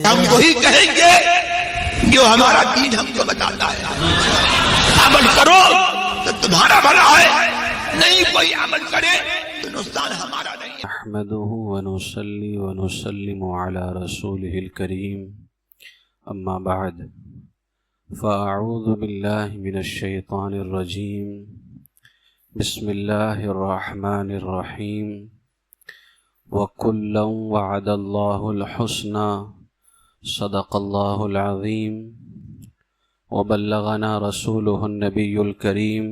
ہم وہی کہیں گے جو ہمارا دین ہم کو بتاتا ہے، عمل کرو تو تمہارا بھلا ہے، نہیں کوئی عمل کرے تو نقصان ہمارا نہیں۔ نحمده ونصلي ونسلم على رسوله الكريم اما بعد فاعوذ بالله من الشيطان الرجيم بسم الله الرحمن الرحيم وكلا وعد الله الحسنى صدق الله العظيم وبلغنا رسوله النبي الكريم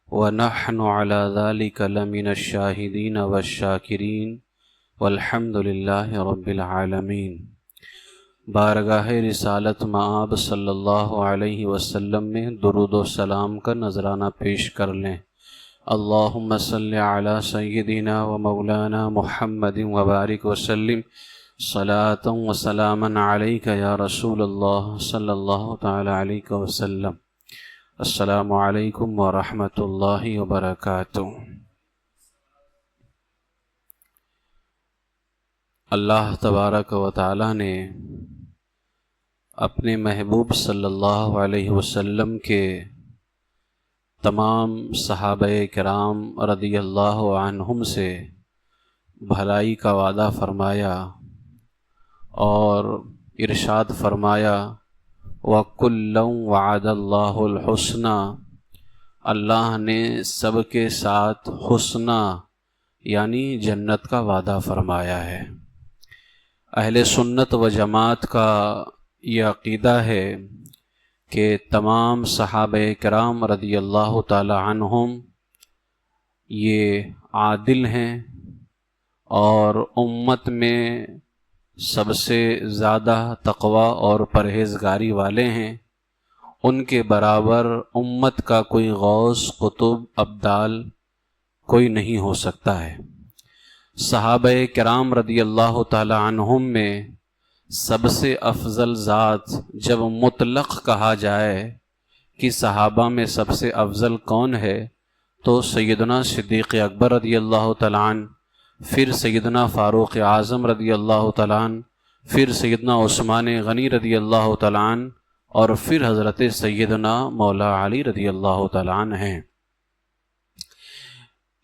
ونحن على ذلك لمن الشاهدين والشاكرين والحمد لله رب العالمين۔ بارگاہ رسالت مآب صلی اللہ علیہ وسلم میں درود و سلام کا نذرانہ پیش کر لیں۔ اللہم صلی علی سیدنا و مولانا محمد وبارک وسلم صلاۃ و سلاما علیک یا رسول اللہ صلی اللہ تعالی علیہ وسلم۔ السلام علیکم ورحمۃ اللہ وبرکاتہ۔ اللہ تبارک و تعالی نے اپنے محبوب صلی اللہ علیہ وسلم کے تمام صحابہ کرام رضی اللہ عنہم سے بھلائی کا وعدہ فرمایا اور ارشاد فرمایا وَكُلًّا وَعَدَ اللَّهُ الْحُسْنَى، اللہ نے سب کے ساتھ حسنہ یعنی جنت کا وعدہ فرمایا ہے۔ اہل سنت و جماعت کا یہ عقیدہ ہے کہ تمام صحابہ کرام رضی اللہ تعالی عنہم یہ عادل ہیں اور امت میں سب سے زیادہ تقوی اور پرہیزگاری والے ہیں۔ ان کے برابر امت کا کوئی غوث قطب ابدال کوئی نہیں ہو سکتا ہے۔ صحابہ کرام رضی اللہ تعالی عنہم میں سب سے افضل ذات جب مطلق کہا جائے کہ صحابہ میں سب سے افضل کون ہے تو سیدنا صدیق اکبر رضی اللہ تعالیٰ عنہ، پھر سیدنا فاروق اعظم رضی اللہ تعالیٰ عنہ، پھر سیدنا عثمان غنی رضی اللہ تعالیٰ عنہ اور پھر حضرت سیدنا مولا علی رضی اللہ تعالیٰ عنہ ہیں۔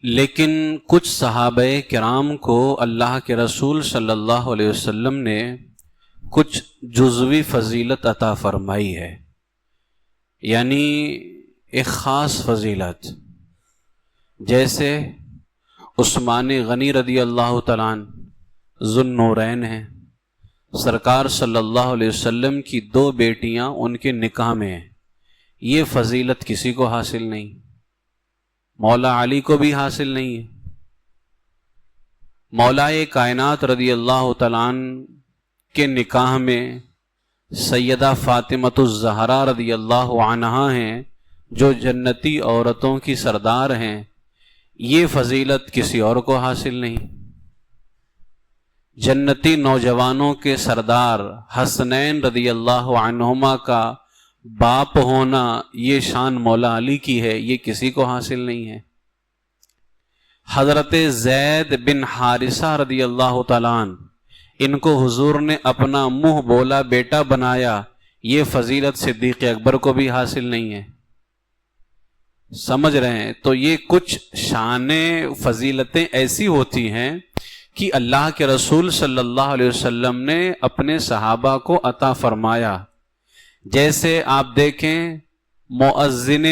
لیکن کچھ صحابہ کرام کو اللہ کے رسول صلی اللہ علیہ وسلم نے کچھ جزوی فضیلت عطا فرمائی ہے، یعنی ایک خاص فضیلت، جیسے عثمان غنی رضی اللہ تعالیٰ عنہ ذو النورین ہیں، سرکار صلی اللہ علیہ وسلم کی 2 بیٹیاں ان کے نکاح میں ہیں، یہ فضیلت کسی کو حاصل نہیں، مولا علی کو بھی حاصل نہیں ہے۔ مولا کائنات رضی اللہ تعالیٰ عنہ کے نکاح میں سیدہ فاطمۃ الزہرا رضی اللہ عنہا ہیں جو جنتی عورتوں کی سردار ہیں، یہ فضیلت کسی اور کو حاصل نہیں۔ جنتی نوجوانوں کے سردار حسنین رضی اللہ عنہما کا باپ ہونا یہ شان مولا علی کی ہے، یہ کسی کو حاصل نہیں ہے۔ حضرت زید بن حارثہ رضی اللہ تعالیٰ عنہ، ان کو حضور نے اپنا منہ بولا بیٹا بنایا، یہ فضیلت صدیق اکبر کو بھی حاصل نہیں ہے۔ سمجھ رہے ہیں؟ تو یہ کچھ شان فضیلتیں ایسی ہوتی ہیں کہ اللہ کے رسول صلی اللہ علیہ وسلم نے اپنے صحابہ کو عطا فرمایا۔ جیسے آپ دیکھیں مؤذن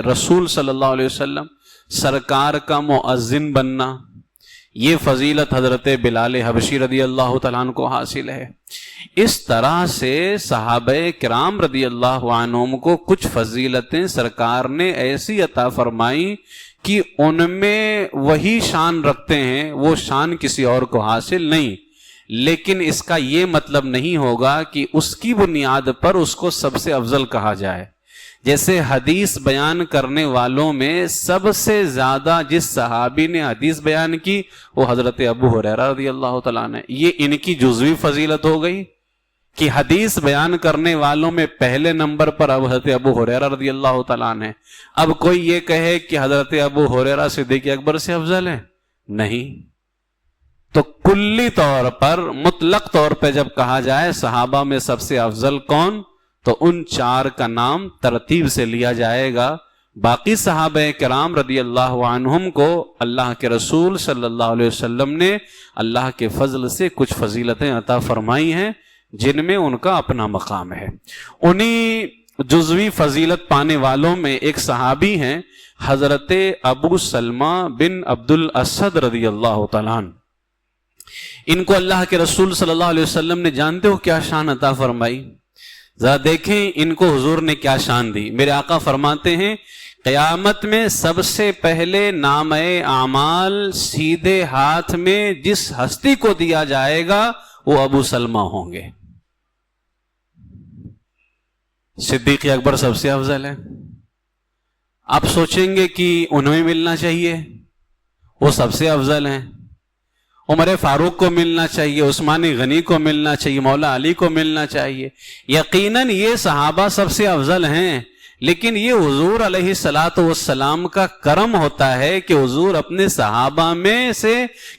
رسول صلی اللہ علیہ وسلم سرکار کا مؤذن بننا، یہ فضیلت حضرت بلال حبشی رضی اللہ تعالیٰ عنہ کو حاصل ہے۔ اس طرح سے صحابہ کرام رضی اللہ عنہم کو کچھ فضیلتیں سرکار نے ایسی عطا فرمائی کہ ان میں وہی شان رکھتے ہیں، وہ شان کسی اور کو حاصل نہیں، لیکن اس کا یہ مطلب نہیں ہوگا کہ اس کی بنیاد پر اس کو سب سے افضل کہا جائے۔ جیسے حدیث بیان کرنے والوں میں سب سے زیادہ جس صحابی نے حدیث بیان کی وہ حضرت ابو ہریرہ رضی اللہ تعالیٰ عنہ، یہ ان کی جزوی فضیلت ہو گئی کہ حدیث بیان کرنے والوں میں پہلے نمبر پر اب حضرت ابو ہریرہ رضی اللہ تعالیٰ عنہ۔ اب کوئی یہ کہے کہ حضرت ابو ہریرہ صدیق اکبر سے افضل ہے، نہیں، تو کلی طور پر مطلق طور پہ جب کہا جائے صحابہ میں سب سے افضل کون، تو ان 4 کا نام ترتیب سے لیا جائے گا. باقی صحابہ کرام رضی اللہ عنہم کو اللہ کے رسول صلی اللہ علیہ وسلم نے اللہ کے فضل سے کچھ فضیلتیں عطا فرمائی ہیں جن میں ان کا اپنا مقام ہے. انہی جزوی فضیلت پانے والوں میں ایک صحابی ہیں حضرت ابو سلمہ بن عبد الاسد رضی اللہ تعالیٰ عنہ. ان کو اللہ کے رسول صلی اللہ علیہ وسلم نے جانتے ہو کیا شان عطا فرمائی؟ ذرا دیکھیں ان کو حضور نے کیا شان دی. میرے آقا فرماتے ہیں قیامت میں سب سے پہلے نامہ اعمال سیدھے ہاتھ میں جس ہستی کو دیا جائے گا وہ ابو سلمہ ہوں گے. صدیق اکبر سب سے افضل ہے. آپ سوچیں گے کہ انہیں ملنا چاہیے، وہ سب سے افضل ہیں. عمر فاروق کو ملنا چاہیے، عثمان غنی کو ملنا چاہیے، مولا علی کو ملنا چاہیے. یقیناً یہ صحابہ سب سے افضل ہیں، لیکن یہ حضور علیہ الصلاۃ والسلام کا کرم ہوتا ہے کہ حضور اپنے صحابہ میں سے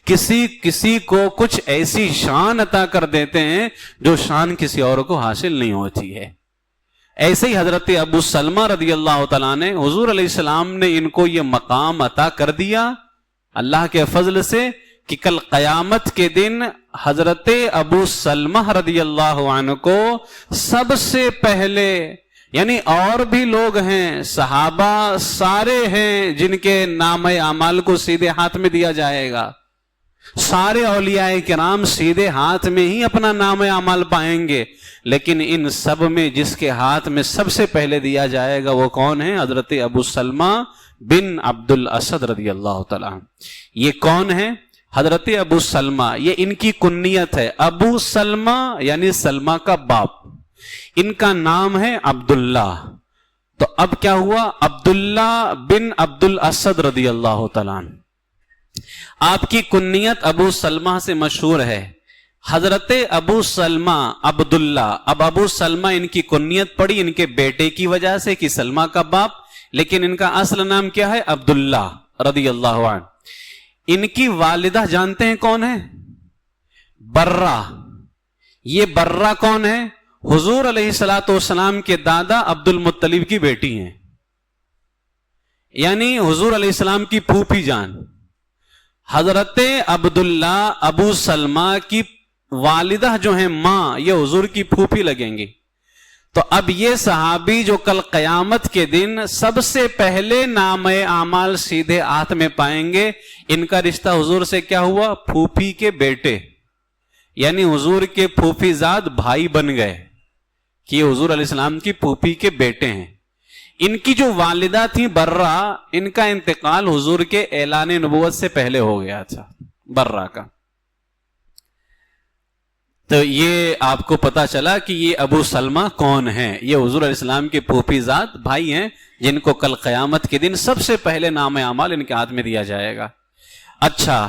کسی کو کچھ ایسی شان عطا کر دیتے ہیں جو شان کسی اور کو حاصل نہیں ہوتی ہے. ایسے ہی حضرت ابو سلمہ رضی اللہ تعالیٰ نے حضور علیہ السلام نے ان کو یہ مقام عطا کر دیا اللہ کے فضل سے کہ کل قیامت کے دن حضرت ابو سلمہ رضی اللہ عنہ کو سب سے پہلے، یعنی اور بھی لوگ ہیں صحابہ سارے ہیں جن کے نام اعمال کو سیدھے ہاتھ میں دیا جائے گا، سارے اولیاء کرام سیدھے ہاتھ میں ہی اپنا نام اعمال پائیں گے، لیکن ان سب میں جس کے ہاتھ میں سب سے پہلے دیا جائے گا وہ کون ہے؟ حضرت ابو سلمہ بن عبد الاسد رضی اللہ تعالیٰ. یہ کون ہے؟ حضرت ابو سلمہ، یہ ان کی کنیت ہے. ابو سلمہ یعنی سلمہ کا باپ، ان کا نام ہے عبداللہ. تو اب کیا ہوا؟ عبداللہ بن عبد الاسد رضی اللہ تعالیٰ. آپ کی کنیت ابو سلمہ سے مشہور ہے. حضرت ابو سلمہ عبداللہ. اب ابو سلمہ ان کی کنیت پڑی ان کے بیٹے کی وجہ سے کہ سلمہ کا باپ، لیکن ان کا اصل نام کیا ہے؟ عبداللہ رضی اللہ عنہ. ان کی والدہ جانتے ہیں کون ہے؟ برہ. یہ برہ کون ہے؟ حضور علیہ الصلوۃ والسلام کے دادا عبد المطلب کی بیٹی ہیں، یعنی حضور علیہ السلام کی پھوپھی جان. حضرت عبداللہ ابو سلمہ کی والدہ جو ہیں ماں، یہ حضور کی پھوپھی لگیں گی. تو اب یہ صحابی جو کل قیامت کے دن سب سے پہلے نام اعمال سیدھے ہاتھ میں پائیں گے، ان کا رشتہ حضور سے کیا ہوا؟ پھوپھی کے بیٹے، یعنی حضور کے پھوپھی زاد بھائی بن گئے کہ یہ حضور علیہ السلام کی پھوپھی کے بیٹے ہیں. ان کی جو والدہ تھی برہ، ان کا انتقال حضور کے اعلان نبوت سے پہلے ہو گیا تھا برہ کا. تو یہ آپ کو پتا چلا کہ یہ ابو سلمہ کون ہیں. یہ حضور علیہ السلام کے پھوپھی زاد بھائی ہیں جن کو کل قیامت کے دن سب سے پہلے نام اعمال ان کے ہاتھ میں دیا جائے گا. اچھا،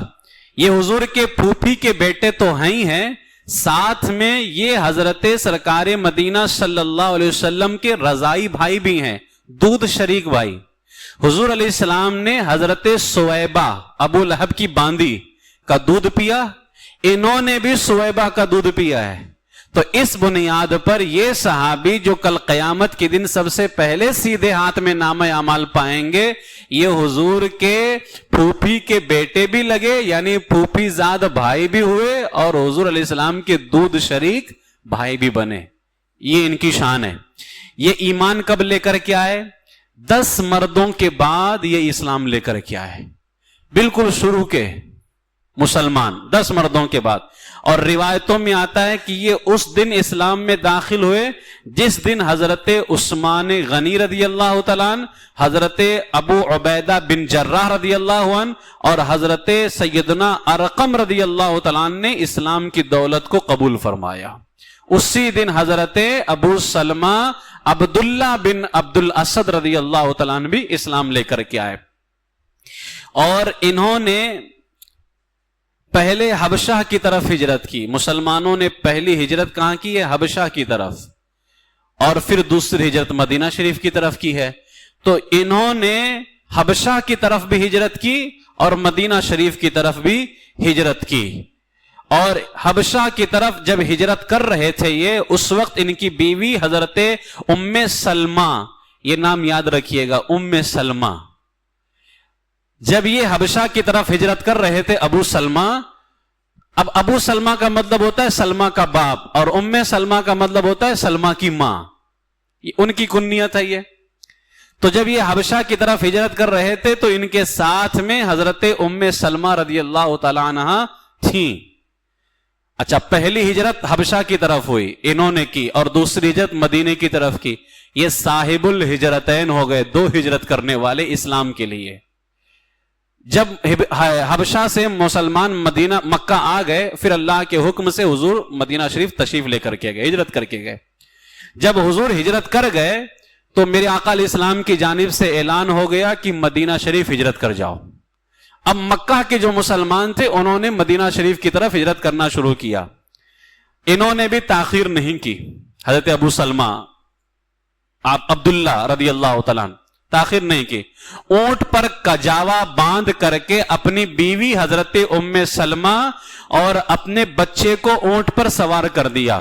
یہ حضور کے پھوپھی کے بیٹے تو ہیں، ساتھ میں یہ حضرت سرکار مدینہ صلی اللہ علیہ وسلم کے رضائی بھائی بھی ہیں، دودھ شریک بھائی. حضور علیہ السلام نے حضرت سویبہ ابو لہب کی باندی کا دودھ پیا، انہوں نے بھی سویبہ کا دودھ پیا ہے. تو اس بنیاد پر یہ صحابی جو کل قیامت کے دن سب سے پہلے سیدھے ہاتھ میں نام اعمال پائیں گے، یہ حضور کے پھوپھی کے بیٹے بھی لگے، یعنی پھوپھی زاد بھائی بھی ہوئے اور حضور علیہ السلام کے دودھ شریک بھائی بھی بنے. یہ ان کی شان ہے. یہ ایمان کب لے کر کے آئے؟ 10 مردوں کے بعد یہ اسلام لے کر کے آئے، بالکل شروع کے مسلمان 10 مردوں کے بعد. اور روایتوں میں آتا ہے کہ یہ اس دن اسلام میں داخل ہوئے جس دن حضرت عثمان غنی رضی اللہ تعالیٰ عنہ، حضرت ابو عبیدہ بن جراح رضی اللہ عنہ اور حضرت سیدنا ارقم رضی اللہ تعالیٰ عنہ نے اسلام کی دولت کو قبول فرمایا. اسی دن حضرت ابو سلمہ عبداللہ بن عبد الاسد رضی اللہ تعالیٰ عنہ بھی اسلام لے کر کے آئے. اور انہوں نے پہلے حبشہ کی طرف ہجرت کی. مسلمانوں نے پہلی ہجرت کہاں کی ہے؟ حبشہ کی طرف، اور پھر دوسری ہجرت مدینہ شریف کی طرف کی ہے. تو انہوں نے حبشہ کی طرف بھی ہجرت کی اور مدینہ شریف کی طرف بھی ہجرت کی. اور حبشہ کی طرف جب ہجرت کر رہے تھے یہ، اس وقت ان کی بیوی حضرت ام سلمہ، یہ نام یاد رکھیے گا، ام سلمہ، جب یہ حبشہ کی طرف ہجرت کر رہے تھے ابو سلمہ، اب ابو سلمہ کا مطلب ہوتا ہے سلمہ کا باپ، اور ام سلمہ کا مطلب ہوتا ہے سلمہ کی ماں، ان کی کنیت ہے یہ۔ تو جب یہ حبشہ کی طرف ہجرت کر رہے تھے تو ان کے ساتھ میں حضرت ام سلمہ رضی اللہ تعالی عنہ تھیں۔ اچھا، پہلی ہجرت حبشہ کی طرف ہوئی انہوں نے کی، اور دوسری ہجرت مدینے کی طرف کی۔ یہ صاحب الہجرتین ہو گئے، دو ہجرت کرنے والے اسلام کے لیے۔ جب حبشہ سے مسلمان مدینہ مکہ آ گئے، پھر اللہ کے حکم سے حضور مدینہ شریف تشریف لے کر کے گئے، ہجرت کر کے گئے۔ جب حضور ہجرت کر گئے تو میرے آقا علیہ السلام کی جانب سے اعلان ہو گیا کہ مدینہ شریف ہجرت کر جاؤ۔ اب مکہ کے جو مسلمان تھے انہوں نے مدینہ شریف کی طرف ہجرت کرنا شروع کیا۔ انہوں نے بھی تاخیر نہیں کی، حضرت ابو سلمہ عبداللہ رضی اللہ تعالیٰ تاخیر نہیں کی، اونٹ پر کجاوا باندھ کر کے اپنی بیوی حضرت ام سلمہ اور اپنے بچے کو اونٹ پر سوار کر دیا۔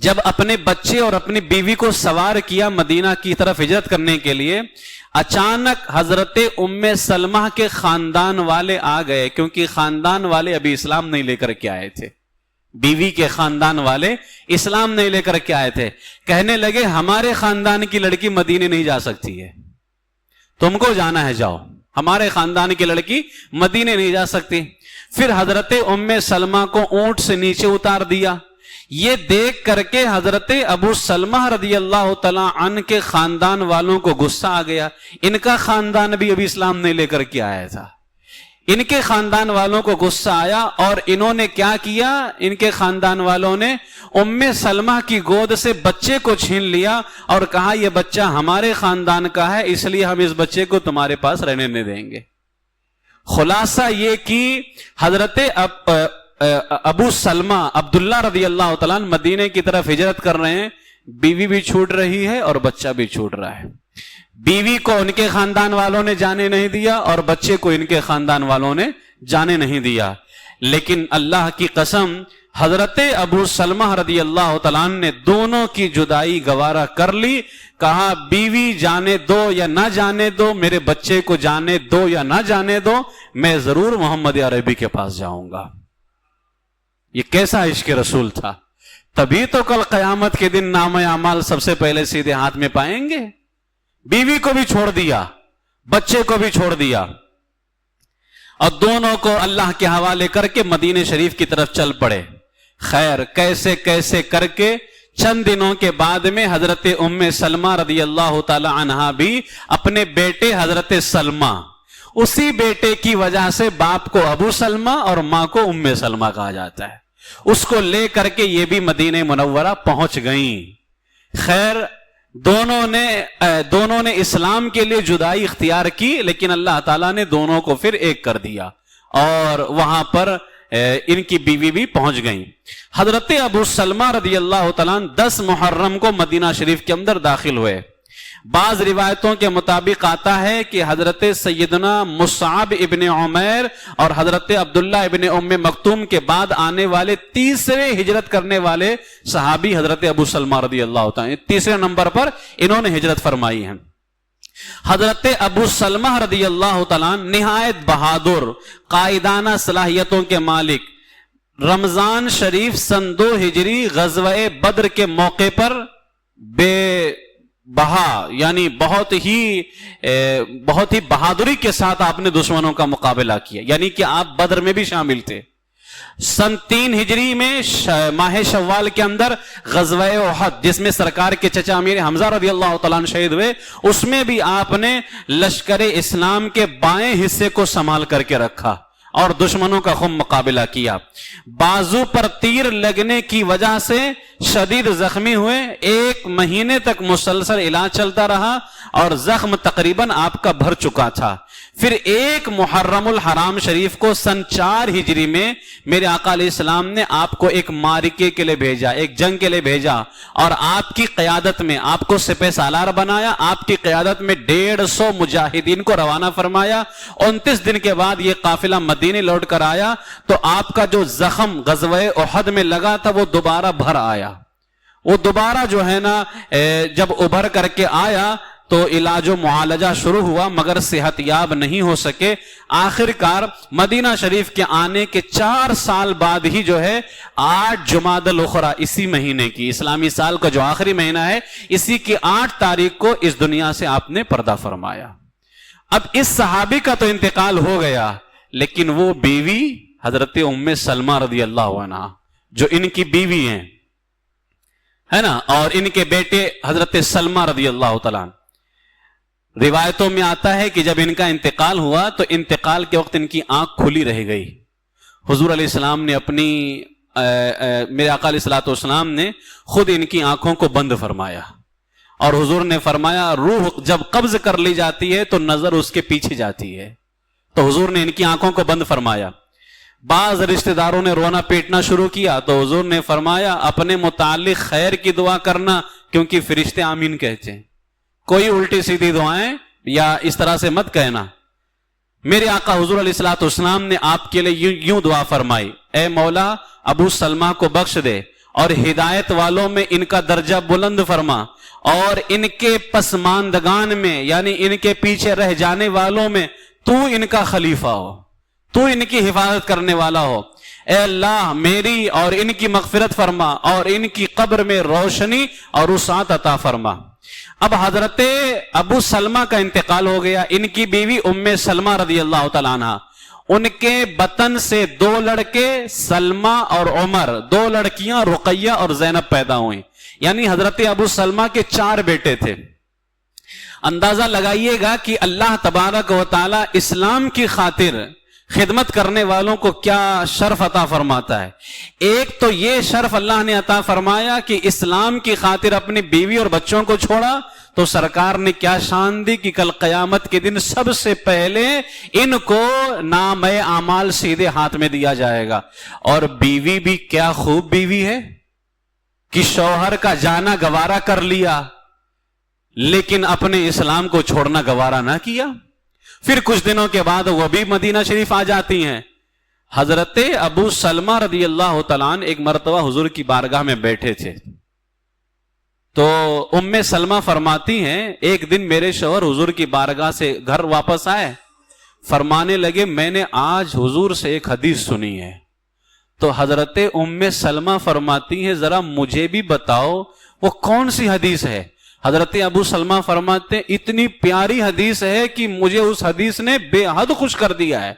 جب اپنے بچے اور اپنی بیوی کو سوار کیا مدینہ کی طرف ہجرت کرنے کے لیے، اچانک حضرت ام سلمہ کے خاندان والے آ گئے، کیونکہ خاندان والے ابھی اسلام نہیں لے کر کے آئے تھے، بیوی کے خاندان والے اسلام نہیں لے کر کے آئے تھے۔ کہنے لگے ہمارے خاندان کی لڑکی مدینے نہیں جا سکتی ہے، تم کو جانا ہے جاؤ، ہمارے خاندان کی لڑکی مدینے نہیں جا سکتی۔ پھر حضرت ام سلمہ کو اونٹ سے نیچے اتار دیا۔ یہ دیکھ کر کے حضرت ابو سلمہ رضی اللہ تعالیٰ عنہ کے خاندان والوں کو غصہ آ گیا، ان کا خاندان بھی ابھی اسلام نہیں لے کر کے آیا تھا۔ ان کے خاندان والوں کو غصہ آیا اور انہوں نے کیا کیا، ان کے خاندان والوں نے ام سلمہ کی گود سے بچے کو چھین لیا اور کہا یہ بچہ ہمارے خاندان کا ہے، اس لیے ہم اس بچے کو تمہارے پاس رہنے نہیں دیں گے۔ خلاصہ یہ کہ حضرت ابو سلمہ عبداللہ رضی اللہ تعالیٰ مدینے کی طرف ہجرت کر رہے ہیں، بیوی بھی چھوٹ رہی ہے اور بچہ بھی چھوٹ رہا ہے۔ بیوی کو ان کے خاندان والوں نے جانے نہیں دیا اور بچے کو ان کے خاندان والوں نے جانے نہیں دیا، لیکن اللہ کی قسم حضرت ابو سلمہ رضی اللہ تعالیٰ نے دونوں کی جدائی گوارا کر لی۔ کہا بیوی جانے دو یا نہ جانے دو، میرے بچے کو جانے دو یا نہ جانے دو، میں ضرور محمد عربی کے پاس جاؤں گا۔ یہ کیسا عشق رسول تھا! تبھی تو کل قیامت کے دن نام اعمال سب سے پہلے سیدھے ہاتھ میں پائیں گے۔ بیوی کو بھی چھوڑ دیا، بچے کو بھی چھوڑ دیا، اور دونوں کو اللہ کے حوالے کر کے مدینے شریف کی طرف چل پڑے۔ خیر کیسے کیسے کر کے چند دنوں کے بعد میں حضرت ام سلمہ رضی اللہ تعالی عنہا بھی اپنے بیٹے حضرت سلمہ، اسی بیٹے کی وجہ سے باپ کو ابو سلمہ اور ماں کو ام سلمہ کہا جاتا ہے، اس کو لے کر کے یہ بھی مدینہ منورہ پہنچ گئیں۔ خیر دونوں نے اسلام کے لیے جدائی اختیار کی، لیکن اللہ تعالیٰ نے دونوں کو پھر ایک کر دیا اور وہاں پر ان کی بیوی بھی پہنچ گئیں۔ حضرت ابو سلمہ رضی اللہ تعالیٰ 10 محرم کو مدینہ شریف کے اندر داخل ہوئے۔ بعض روایتوں کے مطابق آتا ہے کہ حضرت سیدنا مصعب ابن عمیر اور حضرت عبداللہ ابن ام مکتوم کے بعد آنے والے تیسرے ہجرت کرنے والے صحابی حضرت ابو سلمہ رضی اللہ تعالیٰ، تیسرے نمبر پر انہوں نے ہجرت فرمائی ہے۔ حضرت ابو سلمہ رضی اللہ تعالیٰ نہایت بہادر، قائدانہ صلاحیتوں کے مالک، رمضان شریف سن 2 ہجری غزوہ بدر کے موقع پر بے بہا یعنی بہت ہی بہادری کے ساتھ آپ نے دشمنوں کا مقابلہ کیا، یعنی کہ آپ بدر میں بھی شامل تھے۔ سن 3 ہجری میں ماہ شوال کے اندر غزوہ احد، جس میں سرکار کے چچا امیر حمزہ رضی اللہ تعالیٰ عنہ شہید ہوئے، اس میں بھی آپ نے لشکر اسلام کے بائیں حصے کو سنبھال کر کے رکھا اور دشمنوں کا خوب مقابلہ کیا۔ بازو پر تیر لگنے کی وجہ سے شدید زخمی ہوئے، 1 مہینے تک مسلسل علاج چلتا رہا اور زخم تقریباً آپ کا بھر چکا تھا۔ پھر 1 محرم الحرام شریف کو سن 4 ہجری میں میرے آقا علیہ السلام نے آپ کو ایک معرکے کے لیے بھیجا، ایک جنگ کے لیے بھیجا، اور آپ کی قیادت میں آپ کو سپہ سالار بنایا، آپ کی قیادت میں 150 مجاہدین کو روانہ فرمایا۔ 29 دن کے بعد یہ قافلہ مدینے لوٹ کر آیا تو آپ کا جو زخم غزوہ احد میں لگا تھا وہ دوبارہ بھر آیا۔ وہ دوبارہ جو ہے نا جب ابھر کر کے آیا تو علاج و معالجہ شروع ہوا، مگر صحت یاب نہیں ہو سکے۔ آخر کار مدینہ شریف کے آنے کے 4 سال بعد ہی جو ہے 8 جمادی الاخری، اسی مہینے کی، اسلامی سال کا جو آخری مہینہ ہے، اسی کی 8 تاریخ کو اس دنیا سے آپ نے پردہ فرمایا۔ اب اس صحابی کا تو انتقال ہو گیا، لیکن وہ بیوی حضرت ام سلمہ رضی اللہ عنہا جو ان کی بیوی ہیں، ہے نا، اور ان کے بیٹے حضرت سلمہ رضی اللہ تعالیٰ، روایتوں میں آتا ہے کہ جب ان کا انتقال ہوا تو انتقال کے وقت ان کی آنکھ کھلی رہ گئی۔ حضور علیہ السلام نے اپنی میرے آقا علیہ السلام نے خود ان کی آنکھوں کو بند فرمایا، اور حضور نے فرمایا روح جب قبض کر لی جاتی ہے تو نظر اس کے پیچھے جاتی ہے، تو حضور نے ان کی آنکھوں کو بند فرمایا۔ بعض رشتہ داروں نے رونا پیٹنا شروع کیا تو حضور نے فرمایا اپنے متعلق خیر کی دعا کرنا، کیونکہ فرشتے آمین کہتے ہیں، کوئی الٹی سیدھی دعائیں یا اس طرح سے مت کہنا۔ میرے آقا حضور علیہ السلام نے آپ کے لیے یوں دعا فرمائی، اے مولا ابو سلمہ کو بخش دے اور ہدایت والوں میں ان کا درجہ بلند فرما، اور ان کے پسماندگان میں یعنی ان کے پیچھے رہ جانے والوں میں تو ان کا خلیفہ ہو، تو ان کی حفاظت کرنے والا ہو۔ اے اللہ میری اور ان کی مغفرت فرما اور ان کی قبر میں روشنی اور وسعت عطا فرما۔ اب حضرت ابو سلمہ کا انتقال ہو گیا، ان کی بیوی ام سلمہ رضی اللہ تعالیٰ عنہ، ان کے بطن سے 2 لڑکے سلمہ اور عمر، 2 لڑکیاں رقیہ اور زینب پیدا ہوئیں، یعنی حضرت ابو سلمہ کے 4 بیٹے تھے۔ اندازہ لگائیے گا کہ اللہ تبارک و تعالی اسلام کی خاطر خدمت کرنے والوں کو کیا شرف عطا فرماتا ہے۔ ایک تو یہ شرف اللہ نے عطا فرمایا کہ اسلام کی خاطر اپنی بیوی اور بچوں کو چھوڑا، تو سرکار نے کیا شان دی کہ کل قیامت کے دن سب سے پہلے ان کو نام اعمال سیدھے ہاتھ میں دیا جائے گا۔ اور بیوی بھی کیا خوب بیوی ہے کہ شوہر کا جانا گوارا کر لیا لیکن اپنے اسلام کو چھوڑنا گوارا نہ کیا۔ پھر کچھ دنوں کے بعد وہ بھی مدینہ شریف آ جاتی ہیں۔ حضرت ابو سلمہ رضی اللہ تعالیٰ عنہ ایک مرتبہ حضور کی بارگاہ میں بیٹھے تھے، تو ام سلمہ فرماتی ہیں ایک دن میرے شوہر حضور کی بارگاہ سے گھر واپس آئے، فرمانے لگے میں نے آج حضور سے ایک حدیث سنی ہے۔ تو حضرت ام سلمہ فرماتی ہیں ذرا مجھے بھی بتاؤ وہ کون سی حدیث ہے۔ حضرت ابو سلمہ فرماتے ہیں اتنی پیاری حدیث ہے کہ مجھے اس حدیث نے بے حد خوش کر دیا ہے۔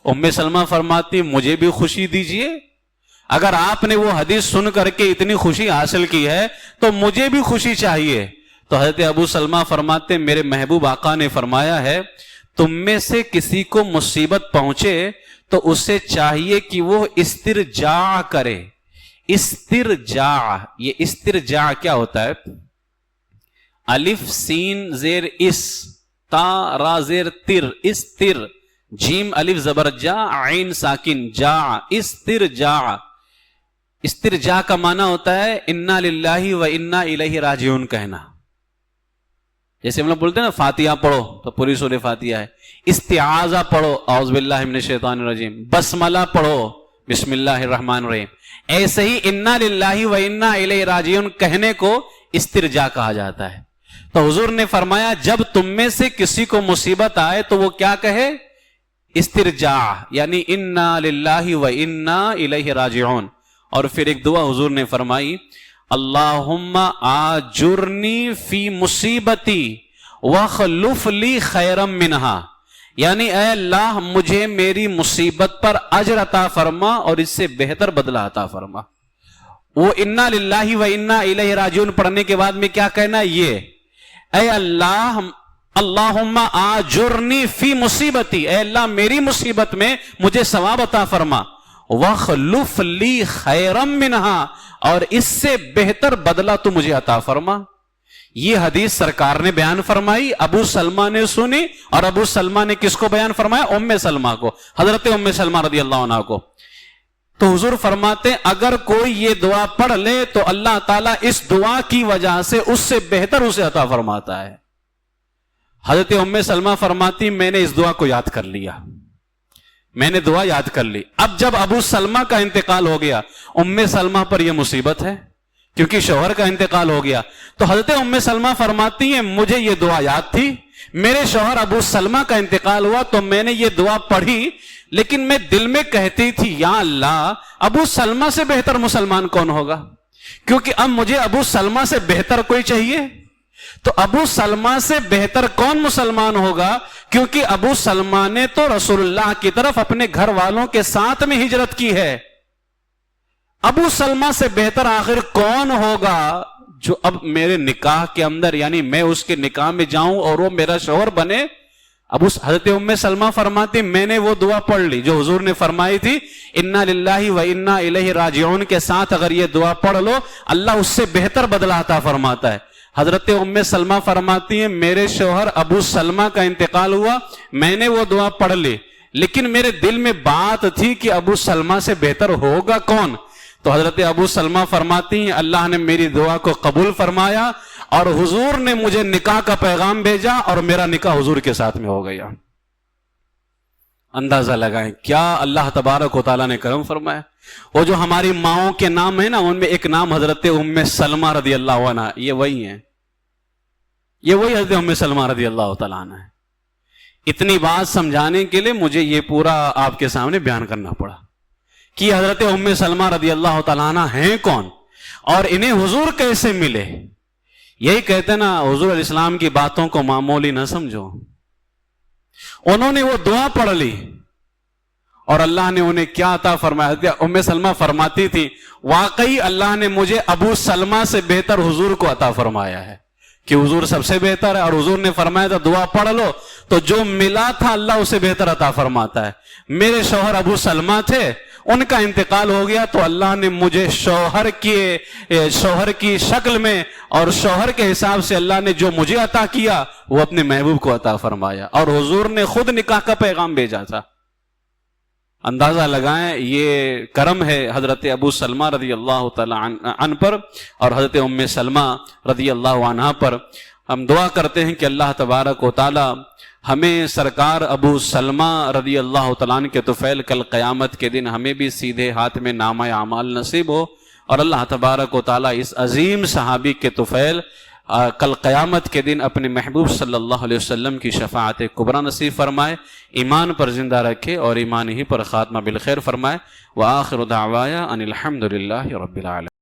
ام سلمہ فرماتی ہیں مجھے بھی خوشی دیجئے، اگر آپ نے وہ حدیث سن کر کے اتنی خوشی حاصل کی ہے تو مجھے بھی خوشی چاہیے۔ تو حضرت ابو سلمہ فرماتے ہیں میرے محبوب آقا نے فرمایا ہے تم میں سے کسی کو مصیبت پہنچے تو اسے چاہیے کہ وہ استرجاع کرے۔ استرجاع، یہ استرجاع کیا ہوتا ہے؟ الف سین زیر اس، تا را زیر تر، استر، جیم الف زبر جا، عین ساکن جا، استرجاع۔ استرجاع کا معنی ہوتا ہے انا للہ و انا الیہ راجعون کہنا۔ جیسے ہم لوگ بولتے ہیں نا فاتحہ پڑھو تو پوری سورہ فاتحہ ہے، استعاذہ پڑھو اعوذ باللہ من الشیطان الرجیم، بسملہ پڑھو بسم اللہ الرحمن الرحیم، ایسے ہی انا للہ و انا الیہ راجعون کہنے کو استرجاع کہا جاتا ہے۔ تو حضور نے فرمایا جب تم میں سے کسی کو مصیبت آئے تو وہ کیا کہے؟ استرجاع، یعنی انا للہ و انا الیہ راجعون۔ اور پھر ایک دعا حضور نے فرمائی اللہم آجرنی فی مصیبتی وخلف لی خیرا منہا، یعنی اے اللہ مجھے میری مصیبت پر اجر عطا فرما اور اس سے بہتر بدلہ عطا فرما۔ وہ انا للہ و انا الیہ راجعون پڑھنے کے بعد میں کیا کہنا ہے؟ یہ اے اللہ اللہم آجرنی فی مصیبتی، اے اللہ میری مصیبت میں مجھے ثواب عطا فرما وَخْلُفْ لِي خَيْرًا مِّنْهَا، اور اس سے بہتر بدلہ تو مجھے عطا فرما۔ یہ حدیث سرکار نے بیان فرمائی، ابو سلمہ نے سنی، اور ابو سلمہ نے کس کو بیان فرمایا؟ ام سلمہ کو، حضرت ام سلمہ رضی اللہ عنہ کو۔ تو حضور فرماتے ہیں اگر کوئی یہ دعا پڑھ لے تو اللہ تعالیٰ اس دعا کی وجہ سے اس سے بہتر اسے عطا فرماتا ہے۔ حضرت ام سلمہ فرماتی میں نے اس دعا کو یاد کر لیا، میں نے دعا یاد کر لی۔ اب جب ابو سلمہ کا انتقال ہو گیا، ام سلمہ پر یہ مصیبت ہے کیونکہ شوہر کا انتقال ہو گیا، تو حضرت ام سلمہ فرماتی ہیں مجھے یہ دعا یاد تھی، میرے شوہر ابو سلمہ کا انتقال ہوا تو میں نے یہ دعا پڑھی، لیکن میں دل میں کہتی تھی یا اللہ ابو سلمہ سے بہتر مسلمان کون ہوگا، کیونکہ اب مجھے ابو سلمہ سے بہتر کوئی چاہیے۔ تو ابو سلمہ سے بہتر کون مسلمان ہوگا؟ کیونکہ ابو سلمہ نے تو رسول اللہ کی طرف اپنے گھر والوں کے ساتھ میں ہجرت کی ہے۔ ابو سلمہ سے بہتر آخر کون ہوگا جو اب میرے نکاح کے اندر، یعنی میں اس کے نکاح میں جاؤں اور وہ میرا شوہر بنے؟ حضرت ام سلمہ فرماتی میں نے وہ دعا پڑھ لی جو حضور نے فرمائی تھی، انا للہ و انا الیہ راجعون کے ساتھ اگر یہ دعا پڑھ لو اللہ اس سے بہتر بدلہ عطا فرماتا ہے۔ حضرت ام سلمہ فرماتی ہیں میرے شوہر ابو سلمہ کا انتقال ہوا، میں نے وہ دعا پڑھ لی، لیکن میرے دل میں بات تھی کہ ابو سلمہ سے بہتر ہوگا کون؟ تو حضرت ابو سلمہ فرماتی ہیں اللہ نے میری دعا کو قبول فرمایا اور حضور نے مجھے نکاح کا پیغام بھیجا اور میرا نکاح حضور کے ساتھ میں ہو گیا۔ اندازہ لگائیں کیا اللہ تبارک و تعالیٰ نے کرم فرمایا۔ وہ جو ہماری ماؤں کے نام ہیں نا، ان میں ایک نام حضرت ام سلمہ رضی اللہ عنہ، یہ وہی ہیں، یہ وہی حضرت ام سلمہ رضی اللہ تعالیٰ عنہ ہے۔ اتنی بات سمجھانے کے لیے مجھے یہ پورا آپ کے سامنے بیان کرنا پڑا کہ حضرت ام سلمہ رضی اللہ تعالیٰ عنہ ہیں کون اور انہیں حضور کیسے ملے۔ یہی کہتے ہیں نا حضور علیہ السلام کی باتوں کو معمولی نہ سمجھو۔ انہوں نے وہ دعا پڑھ لی اور اللہ نے انہیں کیا عطا فرمایا۔ ام سلمہ فرماتی تھی واقعی اللہ نے مجھے ابو سلمہ سے بہتر حضور کو عطا فرمایا ہے کہ حضور سب سے بہتر ہے، اور حضور نے فرمایا تھا دعا پڑھ لو تو جو ملا تھا اللہ اسے بہتر عطا فرماتا ہے۔ میرے شوہر ابو سلمہ تھے، ان کا انتقال ہو گیا تو اللہ نے مجھے شوہر کی شکل میں اور شوہر کے حساب سے اللہ نے جو مجھے عطا کیا وہ اپنے محبوب کو عطا فرمایا، اور حضور نے خود نکاح کا پیغام بھیجا تھا۔ اندازہ لگائیں یہ کرم ہے حضرت ابو سلمہ رضی اللہ تعالی عنہ پر اور حضرت ام سلمہ رضی اللہ عنہا پر۔ ہم دعا کرتے ہیں کہ اللہ تبارک و تعالی ہمیں سرکار ابو سلمہ رضی اللہ تعالیٰ عنہ کے طفیل کل قیامت کے دن ہمیں بھی سیدھے ہاتھ میں نامہ اعمال نصیب ہو، اور اللہ تبارک و تعالیٰ اس عظیم صحابی کے طفیل کل قیامت کے دن اپنے محبوب صلی اللہ علیہ وسلم کی شفاعت کبریٰ نصیب فرمائے، ایمان پر زندہ رکھے اور ایمان ہی پر خاتمہ بالخیر فرمائے۔ وآخر دعوایا ان الحمد للہ رب العالمین۔